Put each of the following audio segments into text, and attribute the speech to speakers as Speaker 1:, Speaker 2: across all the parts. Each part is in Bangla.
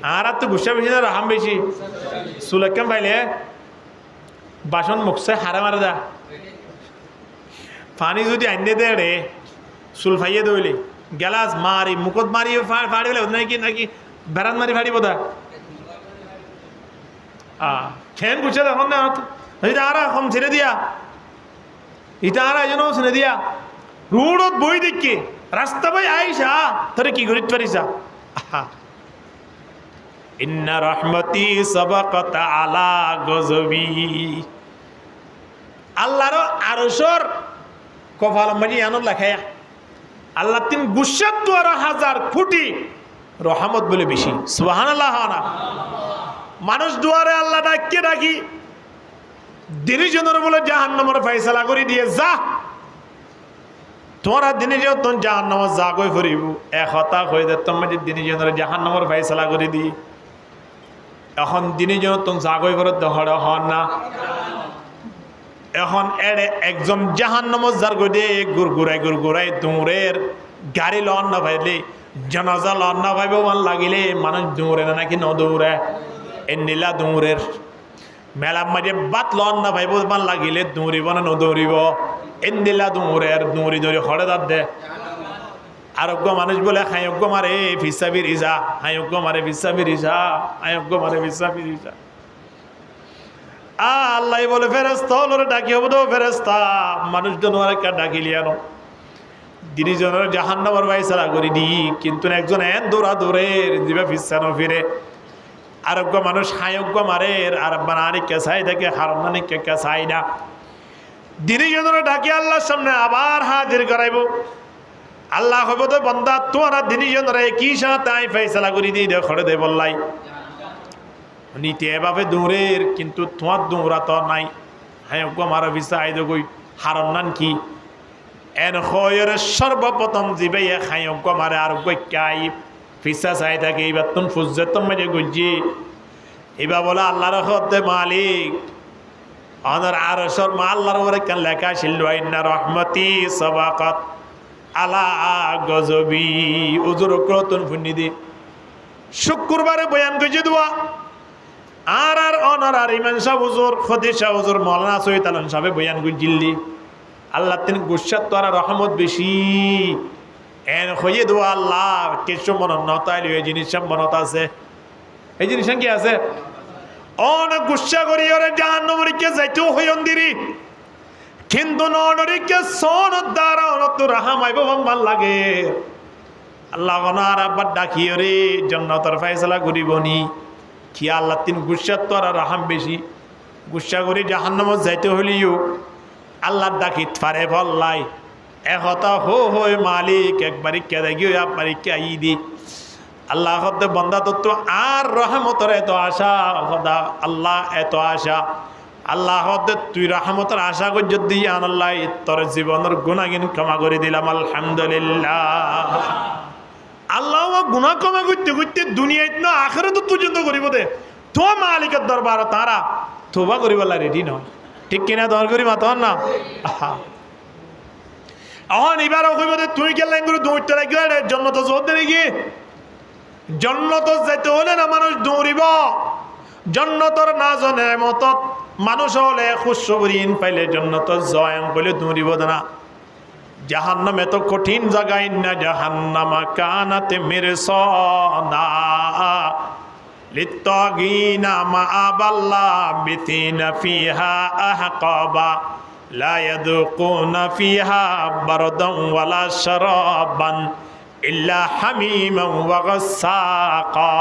Speaker 1: আর তো গুসা বেশি না রাহাম বেশি সুলেকাম পাইলে বাসন মুখছে হারা মারা দা পানি যদি আইনে দে রে চুল ফাইয়ে দইলে গেলাস মারি মুখত মারি ফাড়ি বলে নাকি নাকি বেড়াত মারি ফাড়িব দা খেন গুছে দেখুন না এটা আর কম ছেড়ে দিয়া এটা আর এজন্য ছেড়ে দিয়া রোডত বই দেখি রাস্তা ভাই আইসা তোরে কি করিতে পারিসা ইন্না রহমতি সাবাকাত আলা গজবি আল্লাহর আরশের কপাল মাঝে এমন লেখায়া আল্লাহ তিন গুসাত দুয়ারা হাজার কোটি রহমত বলে বেশি সুবহানাল্লাহ না মানুষ দুয়ারে আল্লাহ ডাকিয়ে ডাকি দিনই জনের বলে জাহান্নামের ফয়সালা করে দিয়ে যা তোরা দিনে যে তোর জাহান্নামে যা কই ফুরিব এক হতা হয়ে দে তোমার দিনে জনের জাহান্নামের ফয়সালা করে দি এখন দিনে জন তোর যা কই করে দহড় হন না এখন এড়ে একজন জাহান্নামে যার গদে গুরগুরাই দৌড়ের গাড়ি লন না পাইলে জানাজা লন না পাইব মান লাগিলে মানুষ দৌড়ে না নাকি ন দৌড়ে এ নীলা দৌড়ের মেলা মাঝে বাত লন না ভাইব মান লাগিলে দৌড়িব না নদৌড়িব এন্দিলা দৌড়ের দৌড়ি দৌড়ি হরে দাঁত দে আরোগ্য মানুষ বলে হায়োগ্য মারে ফিসাবির ইজা হায়োগ্য মারে ফিসাবির ইজা হায়োগ্য মারে ফিসাবির ইজা আল্লাহ বলে ফেরেস্তা হলো ডাকি হবো তো ফেরেস্তা মানুষ জনের একটা ডাকিলি আনো দিনী জনের জাহান্নামের ফয়সালা করে দি কিন্তু একজন এন দৌড়া দৌড়ের দিবা ফিসানো ফিরে আরোগ্য মানুষ হায়োগ্য মারের আর বানানি কেসাই থাকে হারনানি কেসাই না দিনই জন্য ডাকি আল্লাহর সামনে আবার হাজির করাইব আল্লাহ হইব তো বন্দা তোরা দিনই জন্য কি সাথে আই ফয়সালা করে দিয়ে দে খড়ে দে বললাই নীতি এভাবে দৌড়ের কিন্তু তোমার দৌড়া তো নাই হায়োগ্য মারা ভিসা আইদ কই হারনান কি এন খয়ের সর্বপ্রথম জিবে হায়োগ্য মারে আরোগ্য কাই ফিসা চাই থাকে এইবার তুমি ফুজত মাঝে গুজি এবার বলে আল্লাহর হতে মালিক অনার আরশের মা আল্লাহর উপরে কেন লেখা ছিল ইন্না রহমতি সাবাকাত আলা গজবি উজুর ক্রতন ফুনি দি শুক্রবারে বয়ান গজি দোয়া আর অনার আর ইমান সাহ হুজুর খদিজা শাহ হুজুর মাওলানা সৈয়দ আলম সাহেব বয়ান গজিল্লি আল্লাহ তিনি গুসাত তো আর রহমত বেশি এন হয়ে দোয়া আল্লাহ কিছু মনত আইলি এই জিনিস মনত আছে এই জিনিস কি আছে অনেক গুসা করি ওরে জাহান্নামে যাইতেও হইন দিরি কিন্তু ননরিকে সনত দ্বারা অনত রাহাম আইব ভাল লাগে আল্লাহ গনার আব্বার ডাকি রে জান্নাতের ফয়সালা করিবনি কি আল্লাহ তিন গুসাত তো আর রাহাম বেশি গুসা করি জাহান্নামে যাইতে হইলিও আল্লাহর ডাকি ফারে ফল্লাই একতা হো মালিক একবারই কেদে গিয়ে একবারই কে আই দি আল্লাহ হতে বন্দা তো আর রহমতের এত আশা খোদা আল্লাহ এত আশা আল্লাহ হতে তুই রহমতের আশা কর যদি আনাল্লাহ তোর জীবনের গুণাগিন ক্ষমা করে দিলাম আলহামদুলিল্লাহ আল্লাহ গুণা ক্ষমা করতে করতে দুনিয়ায় না আখেরে তো পর্যন্ত করিব দে তো মালিকের দরবার তারা তোবা করিবলা রেডি নয় ঠিক কিনা দর করি মাতন না এখন এবার কইব তুই গেলেন গুরু দৌড়তে লাগবে জন্নত জোর দে নাকি জন্নত যাইতে হলে না মানুষ দৌড়িব জন্নতর না জনে মত মানুষ হলে খুশবরিন পাইলে জন্নত জয়ং বলে দৌড়িব না জাহান্নাম এত কঠিন জায়গা ইন্না জাহান্নামা কানাত মিরসাদা লিত্তাগিনা মাআবাল্লা বিতিনা ফিহা আহকাবা লা ইয়াদুকুনা ফিহা বারদান ওয়ালা শারাবান ইল্লা হামিমান ওয়া গাসসাকা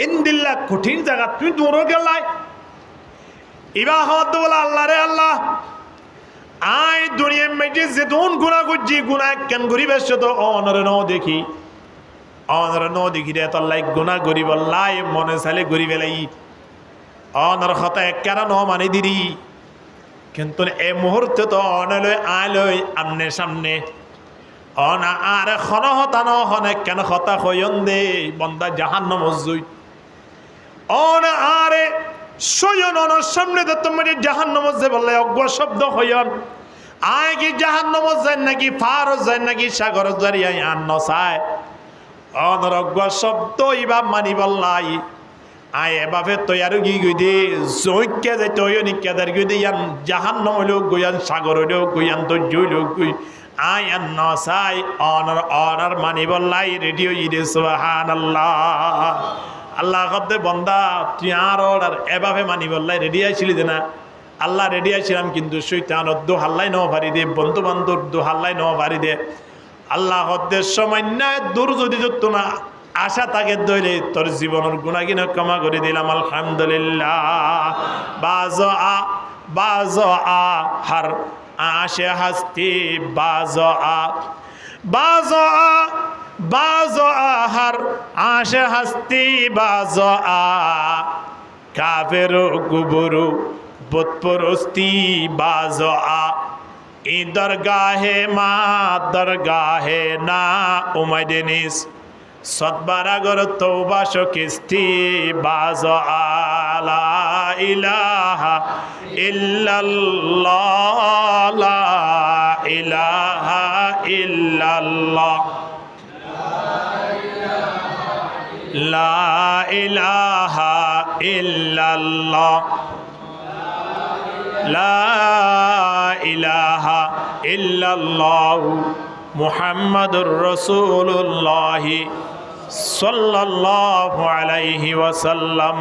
Speaker 1: ইনদিল্লা কঠিন জায়গা তুই দূর গেলাই ইবাহত বলা আল্লাহ রে আল্লাহ আই দুনিয়া মেজে যেদুন গুনাহ করছি গুনাহ কেন করি বেশ তো অনর ন দেখি রে তাল্লাই গুনাহ করি বললাই মনে চালে করি বেলাই অনর কথা একরা ন মানে দিদি কিন্তু এই মুহূর্তে তো অনলয় আলয় আমনে সামনে অনা আর খন হতানো হনে কেন হতা হইন দে বন্দা জাহান্নাম জুই অনা আরে সয়ন অনর সামনে দে তোমার জাহান্নাম যে বললে অজ্ঞ শব্দ হইন আয় কি জাহান্নাম যায় নাকি ফার যায় নাকি সাগর জারিয়ায় আন্ন চায় অনরজ্ঞ শব্দ ইবা মানি বললাই আয় এভাবে তৈয়ারু গি গই দে জৈক্য যে তৈয় নিক্যাদার গই দে ইয়ান জাহান্নাম হইলো গুয়ান সাগর হইলো গুয়ান তো জইলো গুই আয়ান নসাই অনার মানি বললাই রেডিও ইদে সুবহানাল্লাহ আল্লাহ কদ্দে বন্দা তুই আর অর্ডার এভাবে মানি বললাই রেডি আইছিলি যে না আল্লাহ রেডি আইছিলাম কিন্তু শৈতান দো হাল্লাই ন পারি দে বন্ধু বান্ধব দো হাল্লাই ন পারি দে আল্লাহ কদ্দে সামান্য দূর যদি যত না আশা তাকে দইলে তোর জীবনের গুণাগিন ক্ষমা করে দিলাম আলহামদুলিল্লাহ বাজ হার আশে হাসতি বাজ হার আশে হাসতি কাফের গুবরু বুতপরস্তি ই দরগাহে মা দরগাহে না উমাইদেনিস সদবারাগর তওবা শকিস্তি আলা ইলাহা ইল্লাল্লাহ লা ইলাহা ইল্লাল্লাহ লা ইলাহা ইল্লাল্লাহ লা ইলাহা ইল্লাল্লাহ মুহাম্মাদুর রাসূলুল্লাহ সাল্লাল্লাহু আলাইহি ওয়াসাল্লাম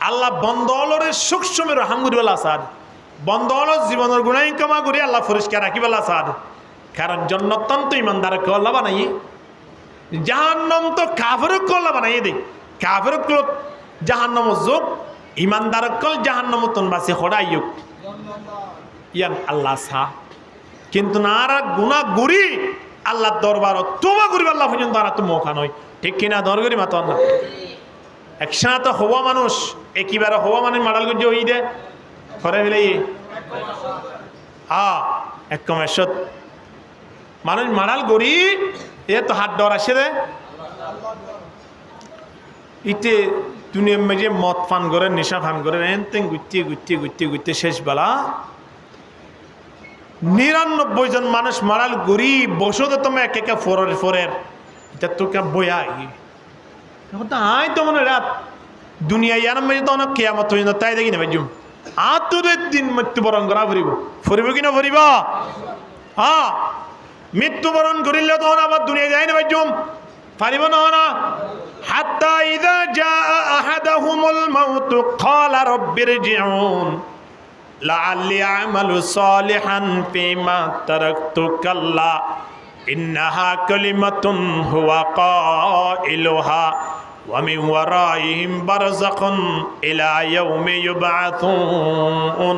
Speaker 1: আল্লাহ বন্দলরে সূক্ষ্মের হাঙ্গুরিওয়ালা সাদ বন্দল জীবনের গুনাহ ক্ষমা করি আল্লাহ পরিষ্কার রাখিবেলা সাদ কারণ জান্নাত তো ইমানদার কল্লা বানাই জাহান্নাম তো কাফের কল্লা বানাই দে কাফের কল জাহান্নাম যোগ ইমানদার কল জাহান্নাম তন বাসে খড়াইয়ুক ইয়ান আল্লাহ সা কিন্তু নারা গুনাহ গুরি আল্লাহ দরবার তোবা করিব আল্লাহ পর্যন্ত আর তো মৌকা নয় ঠিক কিনা দরগরি মাত না একসাথে হওয়া মানুষ একইবারে হওয়া মানে মাডাল গুজি হই দে করে ফেলে এক কমেশত মানুষ মাডাল গড়ি এ তো হাত ডর আসে দে ইতে দুনিয়ার মাঝে মদ পান করে নেশা পান করে এনতেন গুত্তি শেষ বেলা 99 জন মানুষ মারাল গরি বসতে তুমি এক একে ফরের এটা তো কে বয়া এখন তো আই তো মনে রাত দুনিয়া ইয়ার মধ্যে তো অনেক কেয়ামত পর্যন্ত তাই দেখি না ভাইজুম আতুরের দিন মৃত্যুবরণ করা ফুরিব কিনা ফুরিব হ্যাঁ মৃত্যুবরণ করিলে তখন আবার দুনিয়া যায় না ভাইজুম পারিব না হাত্তা ইযা জা আহাদাহুমুল মাউত ক্বালা রাব্বিরজিউন লাআল্লি আমালু সালিহান ফিমা তারাকতু কাল্লা ইন্নাহা কালিমাতুন হুয়া কাইলুহা ওয়া মিন ওয়ারাইহিম বারযাখুন ইলা ইয়াউমি ইউবআথুন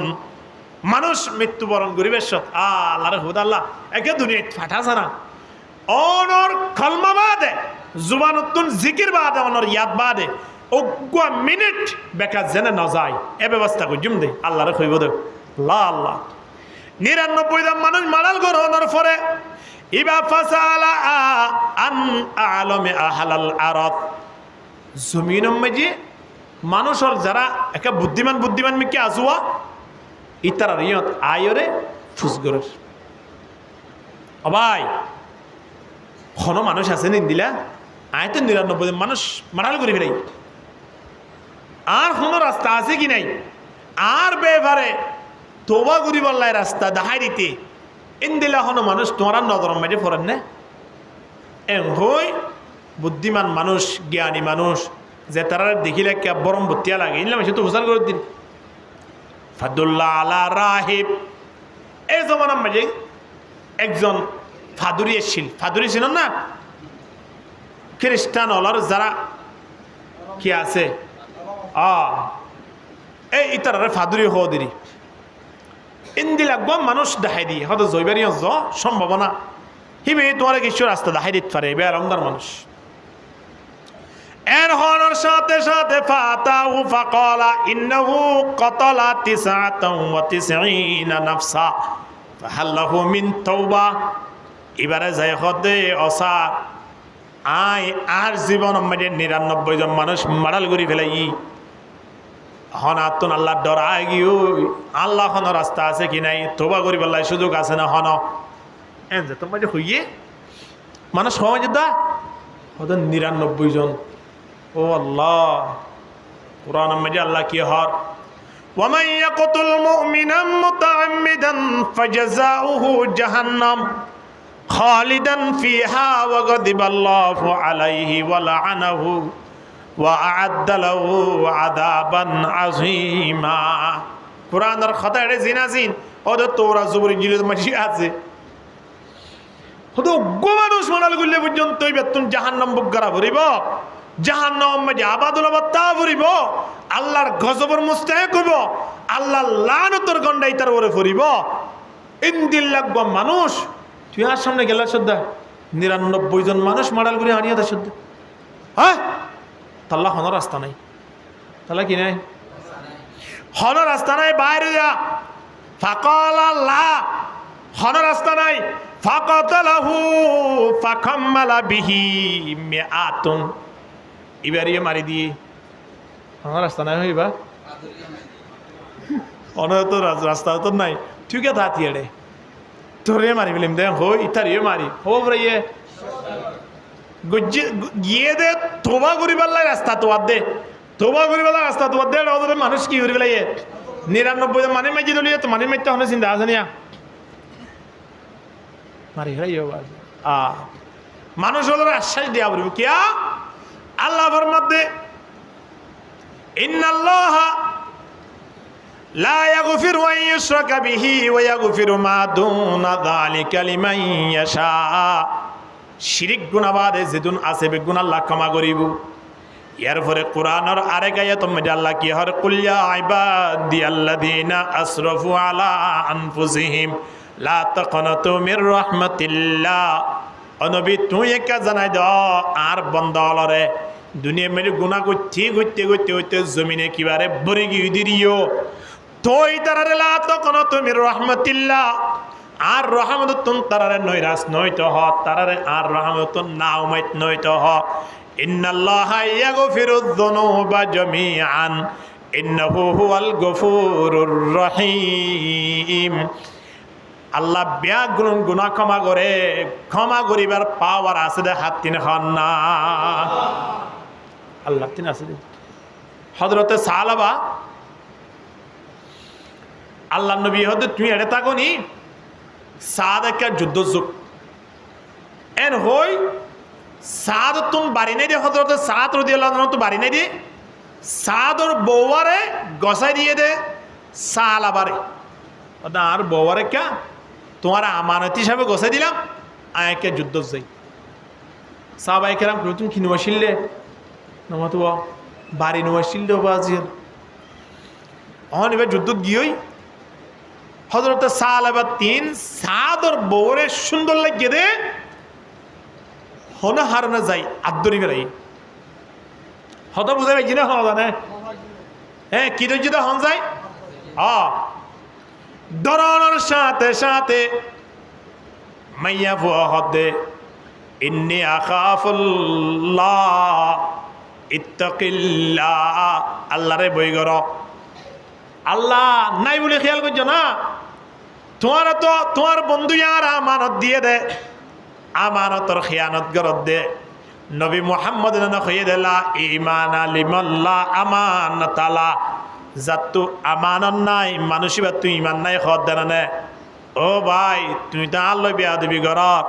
Speaker 1: মানুষ মৃত্যুবরণ করিবে সত আল্লাহর হুদা আল্লাহ একে দুনিয়া ফাটাছে না অনর কলমা বাদে জুবানুতুন জিকির বাদে অনর ইয়াদ বাদে ওগুয়া মিনিট বেকার জেনে না যায় এ ব্যবস্থা করি জুম দে আল্লাহরে কইব দে আল্লাহ 99 জন মানুষ মারাল গ্রহণের পরে ইবা ফাসালা আন আলমে আহলাল আরাদ জমিনের মাঝে মানুষের যারা একা বুদ্ধিমান মিকে আজুয়া ইতার রিয়ত আয়রে ফুসগরের অবাই কোন মানুষ আছে নিন্দিলা আয় তো 99 জন মানুষ মারাল করি ফেলাই আর কোনো রাস্তা আছে কি নাই আর বেবারে তোবা করি বললাই রাস্তা দেখাই দিতে ইন্দিলা কোনো মানুষ তোমরা নজর মাঝে পড়েন না এম হই বুদ্ধিমান মানুষ জ্ঞানী মানুষ যে তারা দেখিলে কে বরম বতিয়া লাগে ইনলাম সে তো হুসান করে দিন ফাদুল্লাহ আলা রাহিব এই জমানার মাঝে একজন ফাদুরি এসেছিল ফাদুরি ছিল না খ্রিস্টান হলার যারা কি আছে এই ইতারে ফাদুরি হো দিরি ইন্দি লাগবো মানুষ দেখাই দিয়ে হয়তো জৈবারি সম্ভাবনা হিবে তোমার কিছু রাস্তা দেখাই দিতে পারে এবার রমদার মানুষ এর হওয়ার সাথে সাথে ফাতাহু ফাকালা ইন্নাহু কাতালা 99 নাফসা ফাহাল্লাহু মিন তাওবা এবারে যাই হদে অসা আই আর জীবন মধ্যে 99 জন মানুষ মারাল করে ফেলাই হনাতুন আল্লাহ ডর আগিও আল্লাহ হন রাস্তা আছে কি নাই তোবা করি বললাই সুযোগ আছে না হন এন যে তোমার হইয়ে মানুষ সমাজ দা ওদের 99 জন। ও আল্লাহ, কোরআন মধ্যে আল্লাহ কি হর ومن يقتل مؤمنا متعمدا فجزاؤه جهنم خالدا فيها وغضب الله عليه ولعنه وأعد له عذابا عظيما। কোরআনের খাতায় জিনাজিন ওদের তোরা জবর ইঞ্জিলের মাঝে আছে। হতো মানুষ মানাল গুলি পর্যন্ত বেতন জাহান্নাম বুকগারা ভরিব, জাহান্নাম মাঝে আবাদুল আবাদা ভরিব, আল্লাহর গজবর মুস্তাহিক হইব, আল্লাহর লানতের গন্ডাই তার উপরে ভরিব। ইন্দিল লাগব মানুষ, তুই আর সামনে গেলা শ্রদ্ধা 99 জন মানুষ মারাল গুলি আনিয়া দা শ্রদ্ধা। হ্যাঁ, তাল্লা হন রাস্তা নাই, তাল্লা কি নাই হন রাস্তা নাই, বাইরে যা ফাকাল আল্লাহ হন রাস্তা নাই। ফাকাতালাহু ফাকাম্মালা বিহি মিআতুন, এবারে মারি দিয়ে হন রাস্তা নাই হইবা অনন্ত রাস্তা তো নাই, ঠিক আছে হাতিয়াড়ে তোরে মারি বলিম দে হো ইতারিয়ে মারি হো বরাইয়ে গিয়ে দে তোবা করিবার লাই রাস্তা তো দে, তোবা করিবার রাস্তা তো দে। ওদের মানুষ কি করিবে লাগে 99 মানে মাইজি দলিয়ে তো মানে মাইতে হনে চিন্তা আছে নিয়া মারি হইও মানুষ হলো আশ্বাস দেয়া বলব কিয়া আল্লাহ ফরমাতে ইন্নাল্লাহা লা ইয়াগফিরু আন ইউশরাকা বিহি ওয়া ইয়াগফিরু মা দুনা যালিকা লিমান ইয়াশা। শিরিক গুনাহ বাদে যেদুন আছে বেগুন আল্লাহ ক্ষমা করিব। এর পরে কোরআনের আরেক আয়াত মধ্যে আল্লাহ কি হর কুল ইয়া ইবাদিয়াল্লাযিনা আসরাফু আলা আনফুসিহিম লা তাকনাতু মির রাহমাতিল্লাহ। নবী তুই একা জানাই দাও আর বন্দালরে দুনিয়া মেরে গুনাহ করতে করতে করতে করতে জমিনে কিবারে ভরে গিয়ে দিরিও তোই তারারে লা তাকনাতু মির রাহমাতিল্লাহ। আর রহমতুন তারারে নৈরাস নয়তো হ, তারারে আর রহমতুন নাও মাইত নয়তো হ। ইন্নাল্লাহা ইয়াগফিরুয যুনুবা জামিআন ইন্নাহু হুয়াল গফুরুর রহিম। আল্লাহ ব্যাগ গুনাহ ক্ষমা করে, ক্ষমা করিবার পাওয়ার আছে দে হাত তিন হন না আল্লাহ তিন আছে দে। হযরতে সাহাবা আল্লাহ নবী হতে তুমি এড়ে থাকো নি সাদ একটা যুদ্ধ যুগ এন হই সাদ তুম বাড়ি নাই দিয়ে হজরত সাদ রাদিয়াল্লাহু আনহু তো বাড়ি নাই দিয়ে সাদর বউয়ারে গসাই দিয়ে দে সালাবারে আর বউয়ারে কে তোমার আমানত হিসাবে গসাই দিলাম আয়কে যুদ্ধ যাই। সাহাবায়ে কেরাম তুমি কি নওয়াশিলে নমাতো বাড়ি নওয়াশিলে বাজির অন এবার যুদ্ধ গিয়েই হযরত সালাবা তিন সাদর বউরে সুন্দর লাগে দে হন হারনা যাই আদরি বেড়াই হত বুঝাই পাইছি না হন জানে হ্যাঁ কি যদি হন যায় দরানোর সাথে সাথে মাইয়া ফুয়া হদে ইন্নী আখাফুল্লাহ ইত্তাকিল্লাহ। আল্লাহরে বই গর আল্লাহ নাই বলে খেয়াল করছো না, তোমার তো তোমার বন্ধু আর আমানত দিয়ে দে, আমানতর খেয়ানত গরত দে। নবী মুহাম্মদ হয়ে দিলা ইমান আলিমাল্লাহ আমানতালা যাতু আমানত নাই মানুষই বা তুই ইমান নাই খদ দেনা নে। ও ভাই তুই তো আল্লাহ বিয়াদবি গরত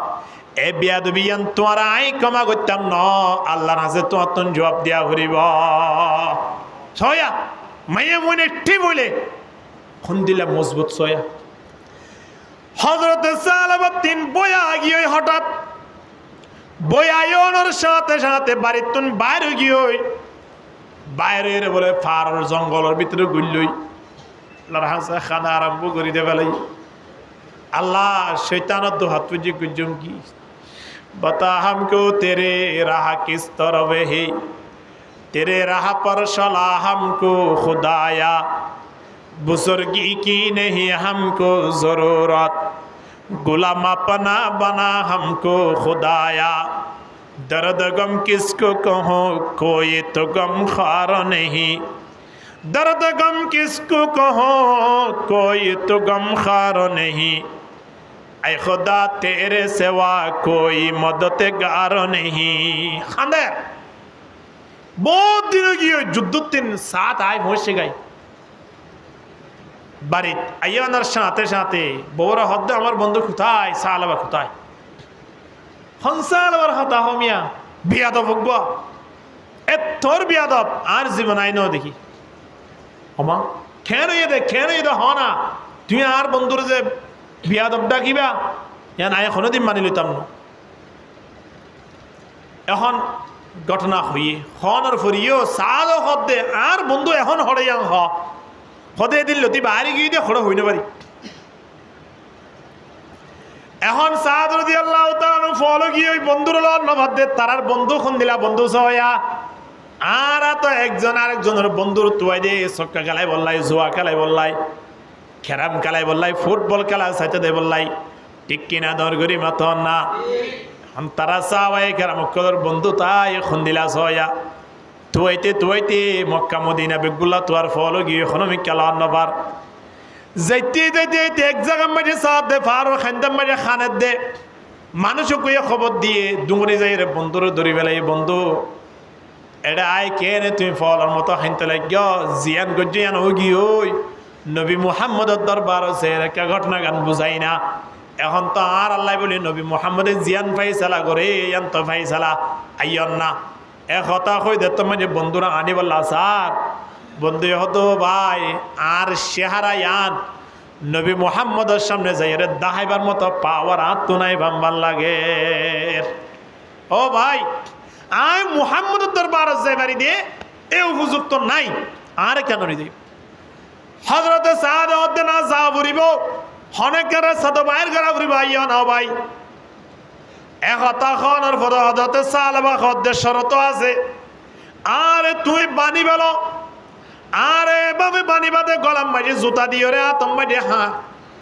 Speaker 1: এ বিয়াদবি তোমার আই ক্ষমা করতাম ন আল্লাহর হাতে তোমার তো জবাব দিয়া ঘুরিব ছয়া মাইয়া মনে ঠিক বলে খন দিলা মজবুত ছয়া। হযরত সালাবা তিন বয়া গিয়ে হঠাৎ বয়ায়নের সাথে সাথে বাড়ির তুন বাইরে গিয়ে বাইরে বলে ফার জঙ্গলের ভিতরে গুললই লড়হাসা খানা আরম্ভ করি দে ফেলাই। আল্লাহ শৈতানত তো হাত পুজি গুজম কি बता हमको तेरे राह किस तरफ है, तेरे राह पर चला हमको खुदाया, बुजुर्गी की नहीं हमको ज़रूरत, गुलाम अपना बना हमको खुदाया, दर्द गम किसको कहो कोई तो गम खार नहीं, दर्द गम किसको कहो कोई तो गम खार नहीं, ऐ खुदा तेरे सिवा कोई मददगार नहीं खांदे बहुत दिन গিয়ে যুদ্ধতিন সাত আই বসে গাই বাড়ি আইয়ানার সাথে সাথে বউরা হদ্দ আমার বন্ধু কোথায় সালাবা কোথায় হনসালাবার হতা হমিয়া বিয়াদব হকবা এ তোর বিয়াদব আর জীবন আইনো দেখি ওমা কেন এদে হনা তুই আর বন্ধুর যে বিয়াদব ডাকিবা ইয়ান আয় কোনোদিন মানি লইতাম না এখন ঘটনা হইয়ে হনর ফরিও সাল হদে আর বন্ধু এখন হড়াইয়াং হদে দিন লতি বাড়ি গিয়ে দিয়ে হড় হইতে পারি এখন সাদ রাদিয়াল্লাহু তাআলা ফলো গিয়ে ওই বন্ধুর নবাদে তারার বন্ধু খন দিলা বন্ধু সয়া আর তো একজন আরেকজনের বন্ধুর তুয়াই দে সক্কা খেলাই বললাই জুয়া খেলাই বললাই খেরাম খেলাই বললাই ফুটবল খেলা সাইতে দে বললাই ঠিক কিনা দর গরি মাতন না তারা সাহাবায়ে কেরাম কদর বন্ধু তাই খুন্দিলা সয়া তুয়াইতে মক্কা মদিনা বেগুলা তোয়ার ফলো গিয়ে এখনো মি খেলা নবার যাইতে এক জায়গা মাঝে সাথ দে ফারো খান্দাম মাঝে খানের দে মানুষ কইয়া খবর দিয়ে ডুঙরি যাই রে বন্ধুর ধরি বেলাই বন্ধু এটা আয় কে রে তুমি ফলর মতো খাইতে লাগ জিয়ান গজিয়ান হোগি ওই নবী মুহাম্মদের দরবার আছে একটা ঘটনা গান বুঝাই না এখন তো আর আল্লাহ বলি নবী মুহাম্মদের জিয়ান ফাইসালা করে ইয়ান তো ফাইসালা আইয়ন না এক হতা কই দে তো মানে বন্ধুরা আনি বললা স্যার বন্ধু হতো ভাই আর চেহারা ইয়ান নবী মুহাম্মদের সামনে যাই রে দাহাইবার মতো পাওয়ার হাত তো নাই ভাম্বার লাগে ও ভাই আয় মুহাম্মদের দরবার যাই বাড়ি দিয়ে এ উপযুক্ত নাই আর কেন নি হযরত সাদ হতে না যা বলিব হনেকের সাথে বাইর করা বলিব আইয়া না ভাই এক হতা খনর পর হযরত সালবা খদ্দের শরত আছে আরে তুই বানি বেলো আরে এভাবে বানি বাদে গলাম মাঝে জুতা দিও রে আতম মাঝে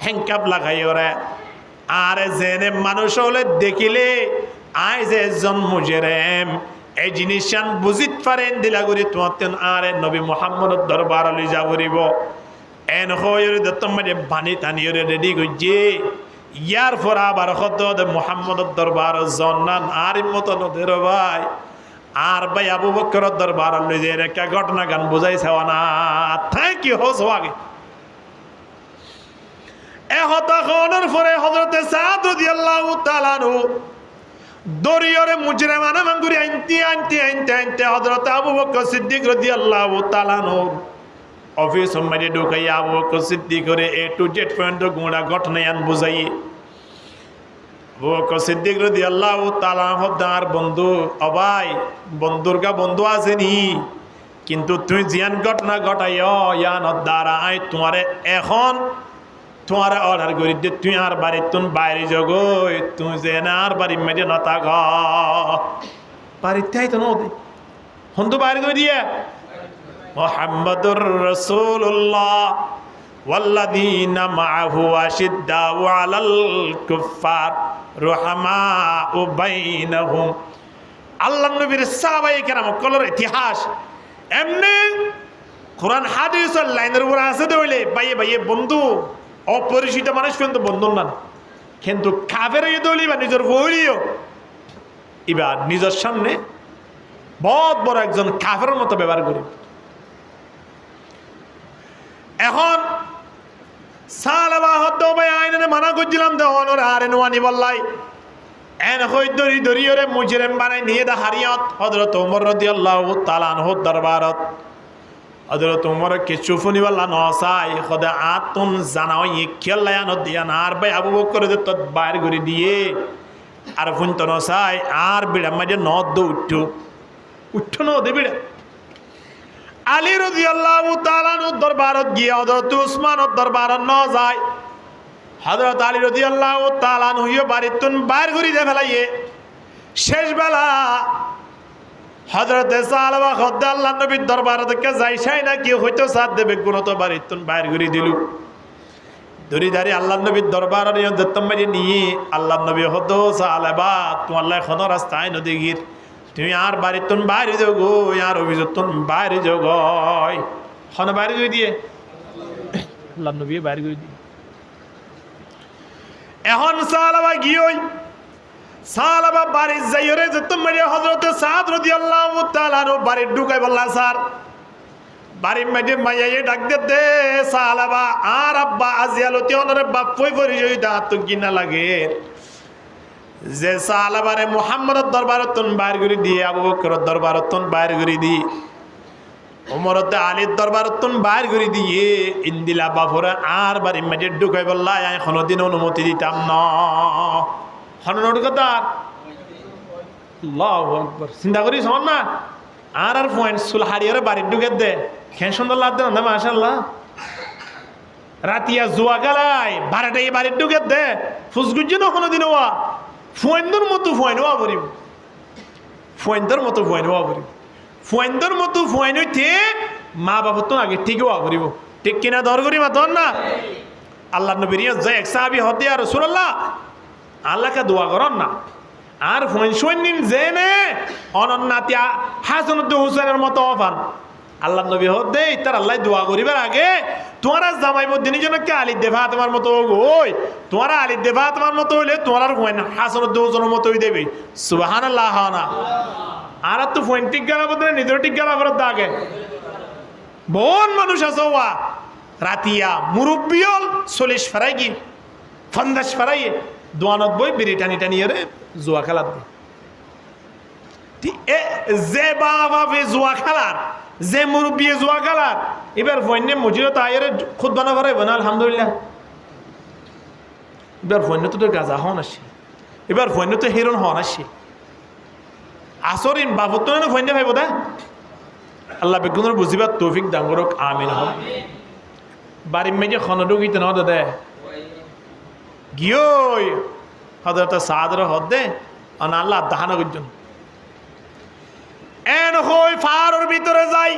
Speaker 1: হ্যাংকাপ লাগাইও রে আরে জেনে মানুষ হলে দেখিলে আই যে একজন মুজরিম এই জিনিসান বুঝিত পারেন দিলা করি তোমার আরে নবী মুহাম্মদের দরবার লই যা করিব এন হইরে দত্তম মাঝে বানি টানিও রে রেডি গইছে ইয়ার পর আবার কত মুহাম্মদের দরবার জন্নান আর মতো নদের ভাই আর ভাই আবু বকরের দরবার লই যে একটা ঘটনা গান বুঝাইছে না থ্যাংক ইউ হোস আগে এ হতা খনের পরে হযরত সাদ রাদিয়াল্লাহু তাআলা আনহু দরিয়রে মুজরিমানা মাঙ্গুরি আনতে হযরত আবু বকর সিদ্দিক রাদিয়াল্লাহু তাআলা আনহু অফিস সম্মানে ঢুকাই আবু বকর সিদ্দিক করে এ টু জেড পয়েন্ট গুণা ঘটনা আন বুঝাই আবু বকর সিদ্দিক রাদিয়াল্লাহু তাআলা হদার বন্ধু অবাই বন্ধুরকা বন্ধু আসেনি কিন্তু তুই জিয়ান ঘটনা ঘটাইও ইয়ান দ্বারা আই তোমারে এখন তোমার অর্ডার করি দে তুই আর বাড়ি তুন বাইরে জগই তুই যে না আর বাড়ি মেজে না থাক বাড়িতে আইতো না হন্তু বাইরে করে দিয়ে মুহাম্মাদুর রাসূলুল্লাহ ওয়াল্লাযীনা মাআহু আশিদ্দাউ আলাল কুফফার রুহামাউ বাইনাহুম আল্লাহর নবীর সাহাবায়ে কেরাম কলর ইতিহাস এমনি কোরআন হাদিসের লাইনের উপর আছে দইলে বাইয়ে বন্ধু অপরিচিত মানুষ কিন্তু বন্ধু না কিন্তু কাফের দলি বা নিজের বলিও এবার নিজের সামনে বহুত বড় একজন কাফের মতো ব্যবহার করি এখন সালাবা হদ্দ ভাই আইনে মানা করছিলাম তখন ওরা আরে নোয়ানি বললাই এন হই দরি ওরে মুজরিম বানাই নিয়ে দা হারিয়ত হযরত ওমর রাদিয়াল্লাহু তাআলা আনহু দরবারত হযরত ওমর কিছু ফুনিওয়ালা নসাই খোদা আতুন জানাও ইকিয়ালায়া নদিয়া আর ভাই আবু বকর দে তো বাইর করে দিয়ে আর ফুন তো নসাই আর বিড়া মাঝে নদ উঠো ন দে বিড়া আলী রাদিয়াল্লাহু তাআলা নু দরবারত গিয়ে হযরত উসমানের দরবারত ন যায় হযরত আলী রাদিয়াল্লাহু তাআলা নু ইয়ে বাড়িতুন বাইর করে দে ফেলাইয়ে শেষ বেলা হযরত সালবা খদ্দ আল্লাহর নবীর দরবারে থেকে যাইছাই না কি হইতো সাথ দেবে কোন তো বাড়িতুন বাইর করে দিলু দরিদারি আল্লাহর নবীর দরবারে নিয়ে দত্তম মাঝে নিয়ে আল্লাহর নবী হতো সালবা তুমি আল্লাহ কোন রাস্তায় নদী গির তুমি আর বাড়িতুন বাইরে যাও গো আর অভিযোগতুন বাইরে যাও গয় খন বাইরে করে দিয়ে আল্লাহর নবী বাইরে করে দিয়ে এখন সাহাবা গিয়েই সাহাবা বাড়ির যাইরে যত মারিয়া হযরতে সাদ রাদিয়াল্লাহু তাআলা আনহু বাড়ি ঢুকাই বললা স্যার বাড়ির মাঝে মাইয়ায়ে ডাক দে সাহাবা আর আব্বা আজিয়ালতি ওনারে বাপ কই পরিচয় দাঁত তো কিনা লাগে যে সাহাবারে মুহাম্মদের দরবারতন বাইর করে দিয়ে আবু বকরের দরবারতন বাইর করে দিয়ে ওমরতে আলীর দরবারতন বাইর করে দিয়ে ইন্দিলা বাপরে আর বাড়ির মাঝে ঢুকাই বললা এখনো দিন অনুমতি দিতাম না হননর কথা আল্লাহু আকবার চিন্তা করি শোন না আর পয়েন্ট সুল হারিয়ারে বাড়ির ঢুকে দে খেন সুন্দর লাগবে না মাশাআল্লাহ রাতিয়া জুয়া গালাই বারোটাই বাড়ির ঢুকে দে ফুসগুজি না কোনো দিন ওয়া ফুয়েন্দর মতো ফুয়াইনোয়া বলিব ফুয়েন্দর মতো ফুয়াইনোয়া বলিব ফুয়েন্দর মতো ফুয়াইন হইতে মা বাবা তো আগে ঠিকই ওয়া করিব ঠিক কিনা দর করি মা তোর না আল্লাহ নবীর যে এক সাহাবী হতে আর রাসূলুল্লাহ আল্লাহকে দোয়া করন না আর ফুয়েন শুনিন জেনে অনন্নাতিয়া হাসানুদ্দিন হুসেনের মতো অফান আল্লাহ নবী হতে তার আল্লাহ দোয়া করিবার আগে তোমার জামাইব দিনের জন্য কে আলী দেভা তোমার মতো ওই তোমার আলী দেভা তোমার মতো হইলে তোমার আর ফুয়েন হাসানুদ্দিন হুসেনের মতোই দেবে সুবহানাল্লাহ না আর তো ফুয়েন টিক গেলা বদলে নিজের টিক গেলা বড় দাগে বোন মানুষ আছে ওয়া রাতিয়া মুরব্বিয়ল 40 ফরাই কি 50 ফরাই দোয়ানত বই বিড়ি টানি টানি রে জুয়া খেলার যে বাবা জুয়া খেলার যে মুরব্বী জুয়া খেলার এবার ফোনে মসজিদে তাইরে খুদ বানা করে বানা আলহামদুলিল্লাহ এবার ফোনে তো গাজা হন আসে এবার ফোনে তো হিরণ হন আসে আসরিন বাবত তো ফোনে ভাইব দা আল্লাহ বেগুনের বুঝিবার তৌফিক দাঙ্গরক আমিন হোক বাড়ির মেজে খনডুগিতে ন দে গিয়েই হযরত সাদর হদে অন আল্লাহ দাহানা করছেন এন হই ফারর ভিতরে যাই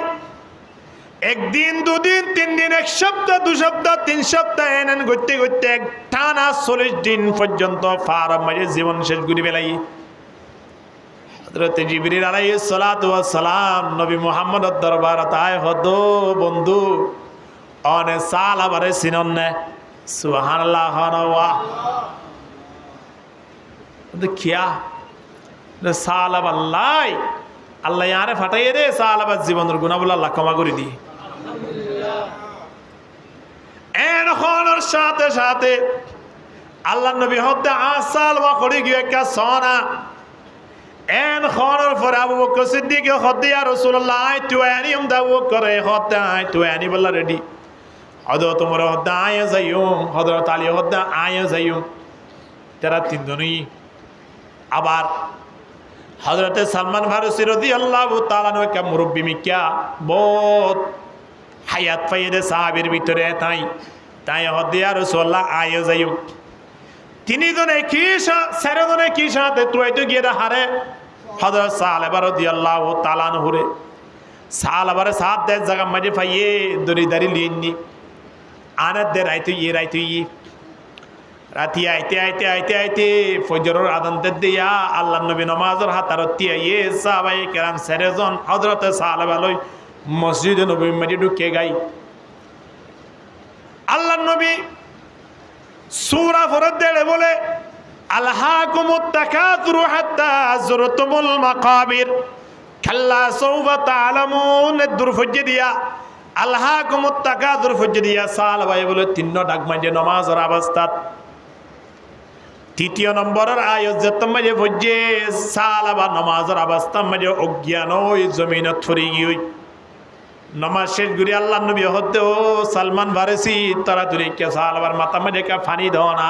Speaker 1: একদিন দুদিন তিন দিন এক সপ্তাহ দু সপ্তাহ তিন সপ্তাহ এন করতে করতে এক টানা 40 দিন পর্যন্ত ফারর মাঝে জীবন শেষ করে বেলাই হযরত জিবরিল আলাইহিস সালাতু ওয়াস সালাম নবী মুহাম্মদের দরবারত আয় হদ বন্ধু অনে সালাবারে সিনন্নে সুবহানাল্লাহ ওয়া দেখিয়া সালাব আল্লাহ আল্লাহ ইয়ারে ফাটাইয়ে রে সালাবার জীবনের গুণাবলী আল্লাহ ক্ষমা করে দিয়ে এখন সাথে সাথে আল্লাহ নবী হতে আসাল ওয়া করে গিয়ে একটা সনা এন খনর পরে আবু বকর সিদ্দিক হতে ইয়া রাসূলুল্লাহ আই তু আনিম দাও করে হতে আই তু আনি বলা রেডি হযরত ওমর হতে আয় যাইউম হযরত আলী হতে আয় যাইউম তারা তিনজনই আবার হযরত সালমান ফারসি রাদিয়াল্লাহু তাআলা আনহু কা মুরব্বি মিক্কা বহুত হায়াত পাইয়ে সাহাবীর ভিতরে তাই তাই হতে ইয়া রাসূলুল্লাহ আয় যাইউম তিনি জনে কি সারা জনে কি সাথে তুই তো গিয়ে হারে হযরত সালেবা রাদিয়াল্লাহু তাআলা আনহু রে সালেবার সাথ দে জায়গা মাঝে পাইয়ে দড়ি দাড়ি লিননি আনাত দে রাইতো ই রাতি আইতে আইতে আইতে আইতে ফজরের আযান দিয়া আল্লাহর নবী নামাজের হাতারতি আইয়ে সাহাবায়ে কেরাম সেরেজন হযরত সালেবা লই মসজিদে নববীর মাঝে ঢুকে গাই আল্লাহর নবী সূরা ফরদ দেড়ে বলে আলহাকুমুত তাকাতুরু হাত্তা যুরতুমুল মাকাবির কাল্লা সাওফা তাআলামুন দুরফজ্জে দিয়া আলহাকুমুত তাকাতুরু ফজ্জে দিয়া সালবাই বলে তিন ডাক মাঝে নামাজের অবস্থাত তৃতীয় নম্বরের আয়াত যেত মাঝে ফজ্জে সালাবা নামাজের অবস্থা মাঝে অজ্ঞান ওই জমিনত ছড়ি গই নামাজ শেষ করে আল্লাহ নবী হতে ও সালমান ফারসি তাড়াতাড়ি কে সালাবার মাথা মাঝে কা পানি দাও না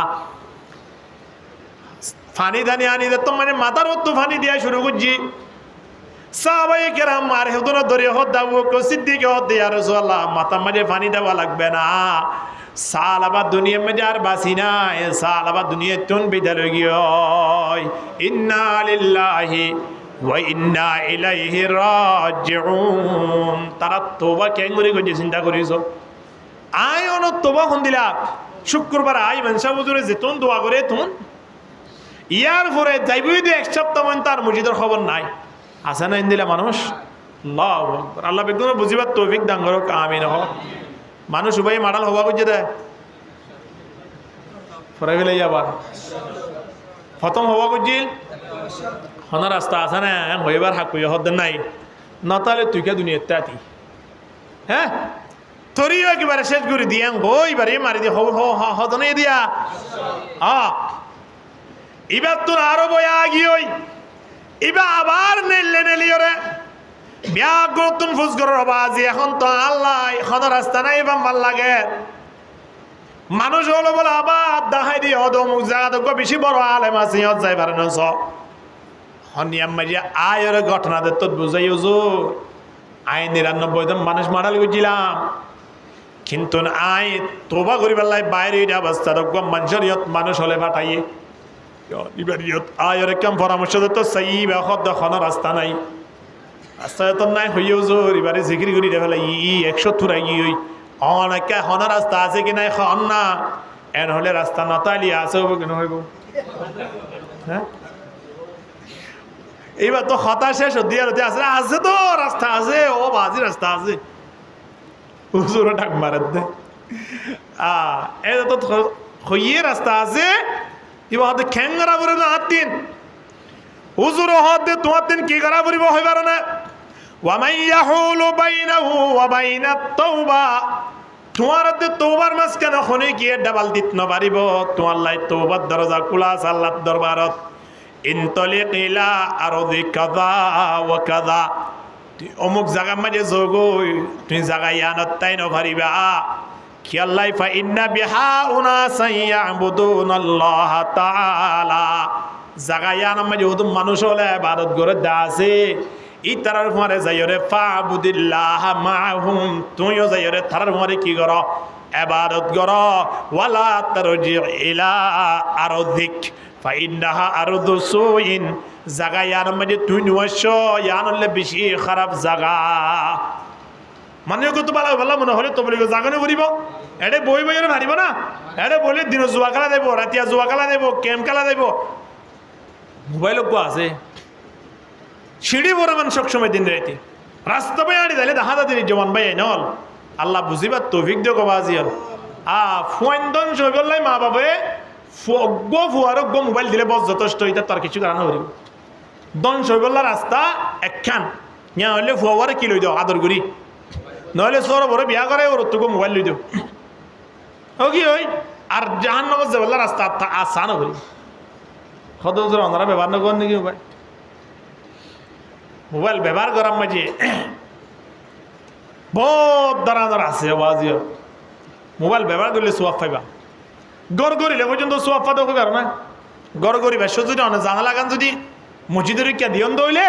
Speaker 1: পানি দানি আনি দে তো মানে মাথার তো পানি দিয়া শুরু করছি সাহাবায়ে কেরাম আর হেদন ধরে হদাও কো সিদ্দিক হতে ইয়া রাসূলুল্লাহ মাথা মাঝে পানি দেওয়া লাগবে না সালাবা দুনিয়া মে আর বাসি না এ সালাবা দুনিয়া তুন বিদাল গিয়ে ইন্না লিল্লাহি ওয়া ইন্না ইলাইহি রাজিউন তারা তওবা কেন করে চিন্তা করিছো আয় অন তওবা কোন দিলা শুক্রবার আই মানসা হুজুরে যেতুন দোয়া করে তুন ইয়ার পরে যাইবই দে এক সপ্তাহ মান তার মসজিদের খবর নাই আসে না ইন্দিলা মানুষ আল্লাহু আকবার আল্লাহ বেগুন বুঝিবার তৌফিক দান করুক আমিন হোক মানুষ উভয় মাডাল হওয়া বুঝে দেয় পরে ফেলে আবার প্রথম হওয়া করছিল হন রাস্তা আছে না হইবার হাক কইয়া হদ নাই নতালে তুই কে দুনিয়াতে আতি হ্যাঁ তোরিও একেবারে শেষ করে দিয়া ওইবারে মারি দিয়ে হদনে দিয়া এবার তোর আরো বয়া গিয়ে এবার আবার নেলে নেলিওরে ব্যাগুন ফুস করার বাজি এখন তো আল্লাহ এখন রাস্তা নাই এবার ভাল লাগে মানুষ হলো বলে আবার দেখাই দিয়ে অদমুক জায়গা বেশি বড় আলেম আছে ইহত যাই পারে না হনিয়াম মারিয়া আয়ের ঘটনা দে তোর বুঝাই আয় ৯৯ জন মানুষ মারাল গেছিলাম কিন্তু আয় তোবা করি বেলায় বাইরে অবস্থা রকম মানুষের ইয়ত মানুষ হলে পাঠাইয়ে আয়ের কেম পরামর্শ দিত সেই বেখত দেখানো রাস্তা নাই রাস্তা তো নাই হইও জোর এবারে জিকির করি দেখলে ১০০ থুরাই গিয়ে অনেকে হন রাস্তা আছে কি নাই হন না এন হলে রাস্তা নতালি আছে হবো কেন হইব হ্যাঁ এইবার তো হতাশ শেষ দিয়ে আছে আছে তো রাস্তা আছে ও বাজি রাস্তা আছে হুজুরও ডাক মারার দে এটা তো হইয়ে রাস্তা আছে এবার হাতে খ্যাংরা করে না হাত দিন হুজুরও হাত দে তোমার দিন কি করা পড়িব হইবার না ওয়ামাই ইয়াহুলু বাইনাহু ওয়া বাইনাত তাওবা তোমার হাতে তওবার মাঝখানে খনে গিয়ে ডাবল দিত না পারিব তোমার লাই তওবার দরজা খোলা আছে আল্লাহর দরবারত ইনতলিক ইলা আরদি কাযা ওয়া কাযা অমুক জায়গা মাঝে যোগই তুই জায়গা ইয়ানত তাই ন পারিবা কি আল্লাহ ফা ইন্না বিহা উনাসান ইয়াবুদুনাল্লাহ তাআলা জায়গা ইয়ানত মাঝে ওদম মানুষ হলে ইবাদত করে দা আছে ই তারার মারে যাইরে ফাবুদিল্লাহ মাহুম তুইও যাইরে তারার মারে কি করো ইবাদত করো ওয়ালা তারজি ইলা আরদিক ফাইন্নাহা আরদু সুইন জাগা ইয়ার মধ্যে তুই নিওয়াস ইয়ানলে বেশি খারাপ জাগা মানে কত ভালো ভালো মনে হলে তো বলি জাগানে পড়িব এডে বই বইরে মারিব না এডে বলে দিন জুয়া খেলা দেব রাতিয়া জুয়া খেলা দেব কেম খেলা দেব মোবাইল কো আছে সিঁড়ি বড় মান সবসময় দিন রাইতে রাস্তা পাই আড়ি দিলে দেখা দিন জমান ভাই নল আল্লাহ বুঝিবার তৌফিক দিও কবাজিয়াল ফোন সইবলাই মা বাবা ফুয়ারক গো মোবাইল দিলে বস যথেষ্ট এটা তার কিছু কারণ হইব দন সইবল্লা রাস্তা একখান ইয়া হইলে ফুয়ারে কি লই দাও আদর করি নহলে সর বড় বিয়া করে ওর তো মোবাইল লই দাও ও কি হই আর জাহান্নামে যাবল্লা রাস্তা আসান করি হদজর ওনারা ব্যবহার না করেন নাকি মোবাইল মোবাইল ব্যবহার করার মাঝে বহুত দাঁড়ানোর আছে বাজিও মোবাইল ব্যবহার করলে সোয়াব পাইবা গড় গড়িলে পর্যন্ত সোয়াব পাতে হবে কারণ না গড় গড়িবা যদি অনেক জানালা গান যদি মসজিদের কে দিয়ন দইলে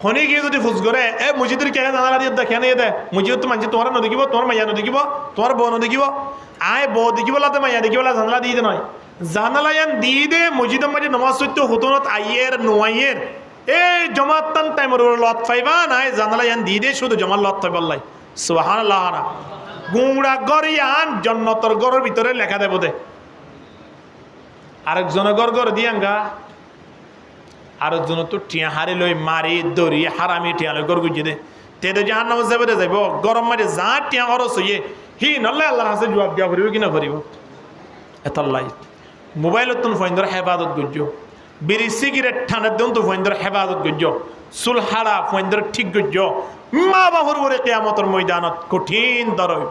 Speaker 1: খনি গিয়ে যদি ফুস করে মসজিদের কে জানালা দিয়ে দেখে নিয়ে দে মসজিদ তো মানছি তোমার নদেখিব তোমার মাইয়া নদেখিব তোমার বউ নদেখিব আয় বউ দেখিব লাতে মাইয়া দেখিব জানালা দিয়ে দে নয় জানালা ইয়ান দিয়ে দে মসজিদের মাঝে নমাজ সত্য হতনত আইয়ের নোয়াইয়ের এই জমাত টান টাইমের লত পাইবা নাই জানালা ইয়ান দিয়ে দে শুধু জমার লত পাইবার লাই সুবহানাল্লাহ না গুমরা গরিয়ান জন্নতর গরের ভিতরে লেখা দেব দে আরেকজনের গর গর দিয়াঙ্গা আরেকজন তো টিয়া হারি লই মারি দড়ি হারামি টিয়া লই গর গুজে দে তেতে জাহান্নামে যাবে দে যাইব গরম মারি যা টিয়া খরচ হইয়ে হি নলে আল্লাহর কাছে জবাব দিয়া করিব কি না করিব এতলাই মোবাইলত তুন ফইন্দর হেফাজত গুজো বিড়ি সিগারেট ঠান্ডা দিন তো ফইন্দর হেফাজত গুজো চুল হাড়া ফইন্দর ঠিক গুজো মা বাবুর বরে কিয়ামতের ময়দানত কঠিন দরই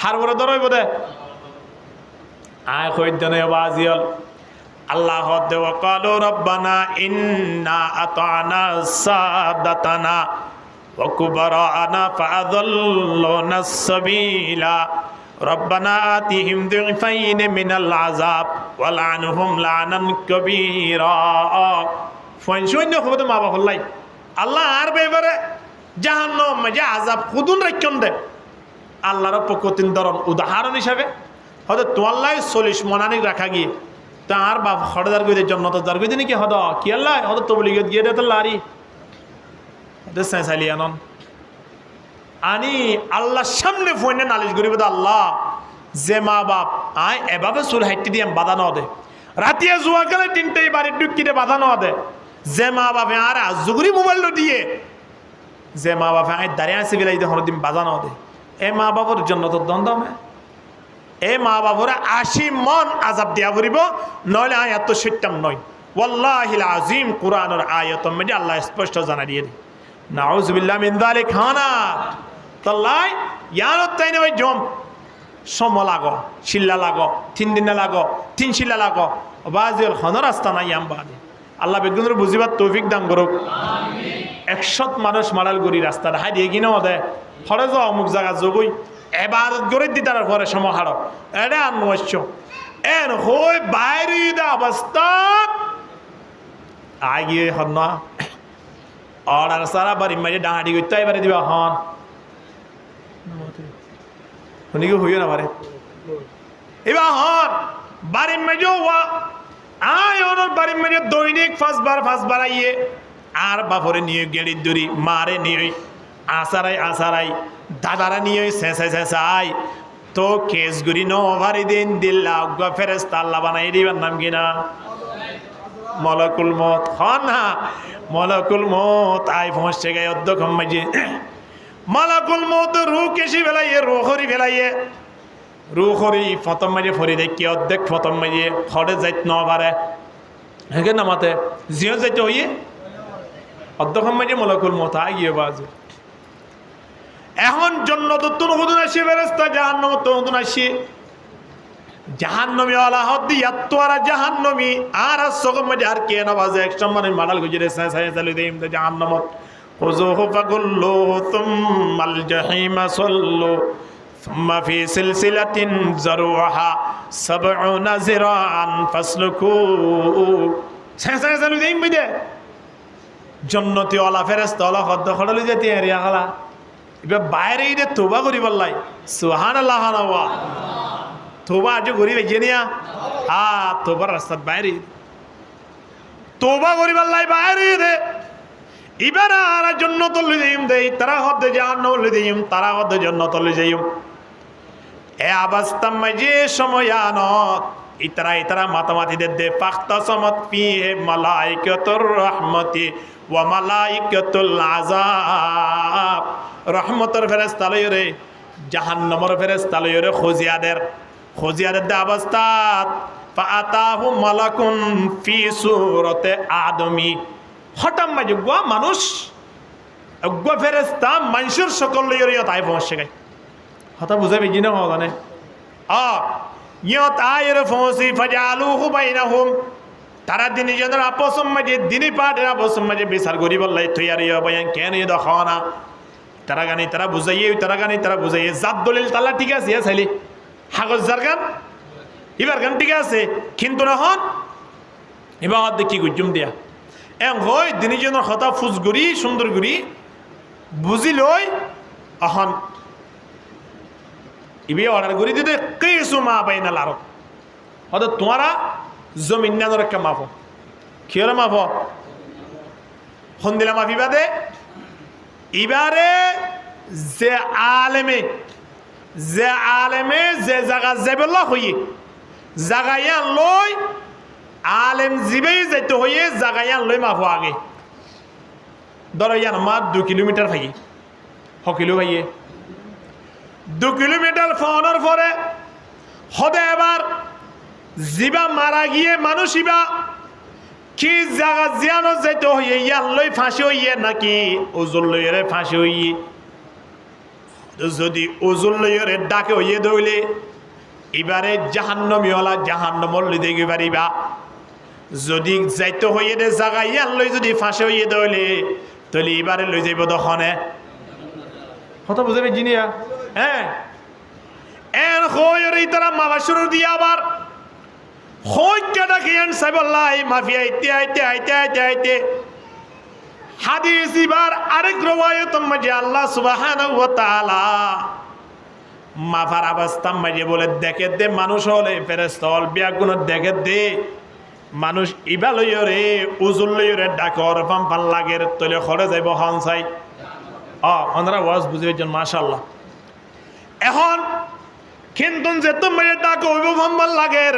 Speaker 1: হার বরে দরইব দে আয় কইদনে বাজিয়াল আল্লাহ দেওয়া কালো রব্বানা ইন্না আতানা সাদাতানা ওয়া কুবারানা ফাআযাল্লুনা সাবিলা রব্বানা আতিহিম দুইফাইন মিনাল আযাব ওয়া লানহুম লানান কাবীরা ফয়ন খবর মা বাবা হল্লাই আল্লাহ আর বেবারে জাহান্নাম মাঝে আযাব খুদুন রাখুন দে আল্লাহর পকতিন ধরন উদাহরণ হিসাবে হয়তো তোয়াল্লাই 40 মনানিক রাখা গিয়ে তার বাপ হরদার গইতে জন্নত দার গইতে নাকি হদ কি আল্লাহ হদ তো বলি গিয়ে দে তো লারি দেশাই সালিয়ানন আনি আল্লাহর সামনে ফোনে নালিশ করিব তো আল্লাহ যে মা বাপ আয় এভাবে চুল হাইটি দিয়ে বাধা ন দে রাতিয়া জুয়া গেলে তিনটেই বাড়ির ডুকিতে বাধা ন দে যে মা বাপে আর আজুগুরি মোবাইল দিয়ে যে মা বাপে আয় দাঁড়িয়ে আছে গেলে হরদিন বাধা ন দে এ মা বাবার জন্য তো দ্বন্দ্ব এই মা বাবুরা 80 মন আযাব দিয়া ভরিব, নইলে আয়াত তো সত্যম নয়। ওয়াল্লাহিল আজিম, কোরআনের আয়াতের মধ্যে আল্লাহ স্পষ্ট জানা দিয়ে দেয়। নাউযুবিল্লাহ মিন যালিক হানা তাল্লাই ইয়ানত তাইনে ওই জম সম লাগো শিল্লা লাগো 3 দিন লাগো 3 শিল্লা লাগো বাজিল খনর রাস্তা নাই আম বাদে আল্লাহ বেগুনের বুঝিবার তৌফিক দান করুক আমিন। 100 মানুষ মারাল গরি রাস্তা হাই দিয়ে কিনা ওদে হরে যাও অমুক জায়গা যোগই এবাদত করে দিতার পরে সমহাড় এটা আর নষ্ট এন হই বাইরে দা অবস্থা আগিয়ে হন না অর্ডার সারা বাড়ি মাঝে ডাঁড়ি করতে এবারে দিবা হন শুনিকে হইও না পারে এবার হন বাড়ির মেজো ওয়া আয় ওনার বাড়ির মেজে দৈনিক 5 বার আইয়ে আর বাপরে নিয়ে গেড়ির দড়ি মারে নিয়ে আসারাই দাদারা নিয়ে শেষাই তো কেস গুড়ি নভারি দিন দিল্লা অজ্ঞা ফেরেস্তা আল্লাহ বানাই দিবার নাম কিনা মলাকুল মত হন না মলাকুল মত আই পৌঁছে গায়ে অধ্যক্ষ মাঝে মালাকুল মত রু কেশি ফেলাইয়ে রু হরি ফেলাইয়ে রু হরি ফতম মাঝে ফরি দেখি অর্ধেক ফতম মাঝে হরে যাইত ন পারে হেঁকে নামাতে জিও যাইতে হইয়ে অর্ধক্ষণ মাঝে মলাকুল মত আই গিয়ে বাজু এখন জন্য তো তুন হুদুন আসি ফেরেস্তা জাহান্নাম তো হুদুন আসি জাহান্নমী আলা হদ্দি ইয়াত্তোয়ারা জাহান্নমী আর সকম মাঝে আর কে না বাজে এক সম্মানের মালাল গুজরে সাই চালু দেইম তো জাহান্নামত খুযুহু ফাগুল্লুহু সুম্মাল জাহিমা সাল্লু সুম্মা ফি সিলসিলাতিন যারুহা 70 যিরাআন ফাসলুকু সাই চালু দেইম বিদে জান্নাতি ওয়ালা ফেরেশতা ওয়ালা হদ্দ খড়লি যেতে এরিয়া খালা এবার বাইরে ইদে তওবা করি বললাই সুবহানাল্লাহ ওয়া তওবা আজ করি বেজে নিয়া তওবার রাস্তার বাইরে তওবা করি বললাই বাইরে দে এবার আর জান্নাত লই যাইম দেই তারা হদ জাহান্নাম লই যাইম তারা হদ জান্নাত লই যাইম এ অবস্থা মাঝে সময়নত ইতরা মাতামাতি দে ফাখতা সামাত ফিহি মালাইকাতুর রাহমাতি ওয়া মালাইকাতুল আযাব রহমতের ফেরেশতা লইরে জাহান্নামের ফেরেশতা লইরে খোজিয়াদের দে অবস্থাত ফাআতাহু মালাকুন ফি সূরাতে আদমি হঠাৎ মাঝে গুয়া মানুষ গুয়া ফেরেশতা মানুষের সকল লইরে তাই পৌঁছে গায় হঠাৎ বুঝাবে জিনা হওয়া জানে ইয়ত আয়ের ফৌসি ফাজালুহু বাইনাহুম তারা দিনে জনের আপসম মাঝে দিনী পাঠের আপসম মাঝে বিচার করি বললাই তুই আর ইয়া বয়ান কেন ইয়ে দেখাও না তারা গানি তারা বুঝাইয়ে জাত দলিল তালা ঠিক আছে চাইলি হাগজ যার গান এবার গান ঠিক আছে কিন্তু না হন এবার দেখি গুজুম দিয়া হয় দিনী জনের হতা ফুজ গুড়ি সুন্দর গুড়ি বুঝি লই অহন ইবে অর্ডার করি দিতে কেসু মা বাইনাল আরব হয়তো তোমারা জমিন না একটা মাফো কিয়রে মাফো হন্দিলা মাফি বাদে এবারে যে আলেমে যে জায়গা যাবেল্লা হইয়ে জাগাইয়া লই আলেম জিবেই যাইতে হইয়ে জাগাইয়া লই মাফো আগে ধরো ইয়ান আমার 2 কিলোমিটার ভাইয়ে হকিলো ভাইয়ে 2 কিলোমিটার ফোনের পরে হদে এবার জিবা মারা গিয়ে মানুষ ইবা কি জায়গা জিয়ানো যাইতে হইয়ে ইয়ান লই ফাঁসি হইয়ে নাকি ওজুল লইরে ফাঁসি হইয়ে যদি ওজুল লইরে ডাকে হইয়ে দইলে এবারে জাহান্নমী হলা জাহান্নমর লই দেখি পারিবা যদি যাইতে হইয়ে দে জায়গা ইয়ান লই যদি ফাঁসি হইয়ে দইলে তাহলে এবারে লই যাইব দখনে কথা বুঝাবে জিনিয়া হ্যাঁ এন হইরে তারা মাফা শুরু দিয়ে আবার হইকাটা কিয়ান সাইবল্লাহ মাফিয়া আইতে হাদিস ইবার আরেক রওয়ায়াত মাঝে আল্লাহ সুবহানাহু ওয়া তাআলা মাফার অবস্থা মাঝে বলে দেখে দে মানুষ হলে ফেরেশতা হল বিয়াগুন দেখে দে মানুষ ইবা লইরে উজুল লইরে ডাকর পাম্পাল লাগের তলে খড়ে যাইব হনসাই ওনারা ওয়াজ বুঝিয়েছেন মাশাআল্লাহ এখন কিন্তু যে তুমি ডাক হইব পাম্পাল লাগের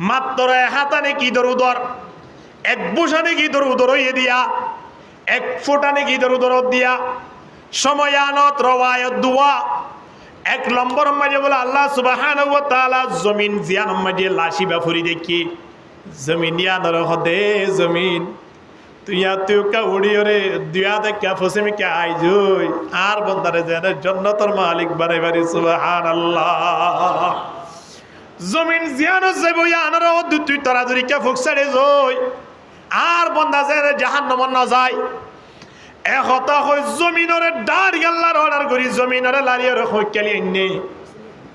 Speaker 1: মাত্র হাতানে কি দরুদর এক বুসানে কি দরুদর হইয়ে দিয়া এক ফোটানে কি দরুদর দিয়া সময়নত রওয়ায়াত দুয়া এক নম্বর মাঝে বলে আল্লাহ সুবহানাহু ওয়া তাআলা জমিন জিয়ান মাঝে লাশি বাফুরি দেখি জমিন ইয়ানর হদে জমিন তুই কা উড়িয়রে দুয়া দেখা ফসিমি কে আইজই আর বন্দারে যেন জান্নাতের মালিক বানাইবারি সুবহানাল্লাহ জমিন জিয়ানো যাইব ইয়ানর তুই তরাজুরি কে ফুকসাড়ে জই আর বন্দা যেন জাহান্নামে না যায় একতা হয় জমিনরে ডার আল্লাহর অর্ডার করি জমিনরে লারিয়রে হই কেলি এনে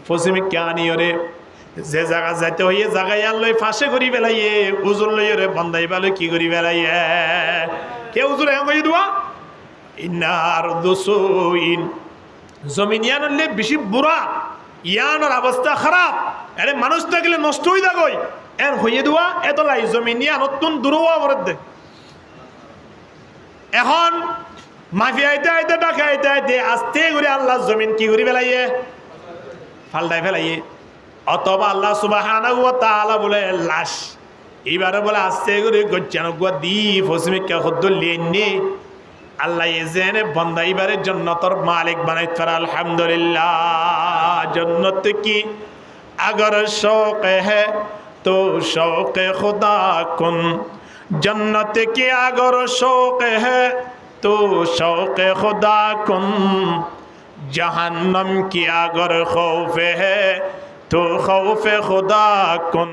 Speaker 1: ফসিমি কে আনিয়রে যে জায়গা যাইতে হইয়ে জায়গায় আল্লাহ ফাঁসে করি বেলাইয়ে উজুর লইরে বন্দাই বেলা কি করি বেলাইয়ে কে উজুর হ্যাঁ কই দুয়া ইন্নার দুসুইন জমিন ইয়ানলে বেশি বুড়া ইয়ানোর অবস্থা খারাপ আরে মানুষ থাকলে নষ্ট হই যাগই এর হইয়ে দুয়া এত লাই জমিন ইয়া নতুন দুরোয়া বরদে এখন মাফি আইতে আইতে ডাকে আইতে আইতে আস্তে করে আল্লাহ জমিন কি করি বেলাইয়ে ফালদাই ফেলাইয়ে অথবা আল্লাহ সুবহানাহু ওয়া তাআলা বলে লাশ এবারে বলে আস্তে করে গজ্জান গুয়া দি ফসমিকা খদ্দ লিয়েননি আল্লাহ এজেনে বন্দা এবারে জান্নাতের মালিক বানাইত পারে আলহামদুলিল্লাহ जन्नत की अगर शौक है तो शौक खुदा कुन जन्नत की अगर शौक है तो शौक खुदा कुन जहन्नम की अगर खौफ है तो खौफ खुदा कुन